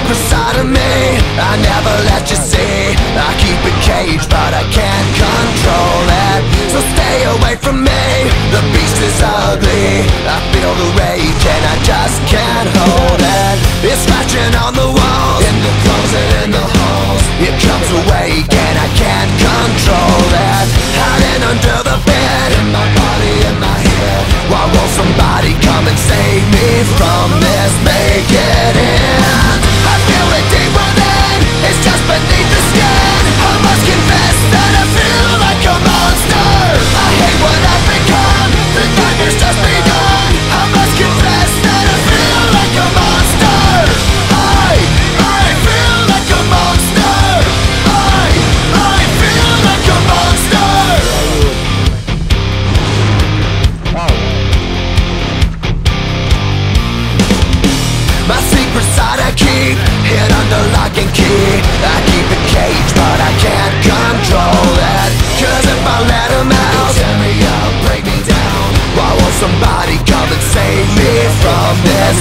secret side of me I never let you see. I keep it caged but I can't control it. So stay away from me, the beast is ugly. I feel the rage and I just can't hold it. It's scratching on the walls, in the closet, in the halls. It comes awake and I can't control it. Hiding under the bed, in my body, in my head. Why won't somebody come and save me from this? Make it end. I feel it deep within, it's just beneath the skin. I must confess that I feel like a monster. I hate what I've become, the nightmare's just begun. I must confess that I feel like a monster. I feel like a monster. I feel like a monster. My secret side I keep hid under lock and key. I keep it caged but I can't control it. Cause if I let him out, tear me up, break me down. Why won't somebody come and save me from this?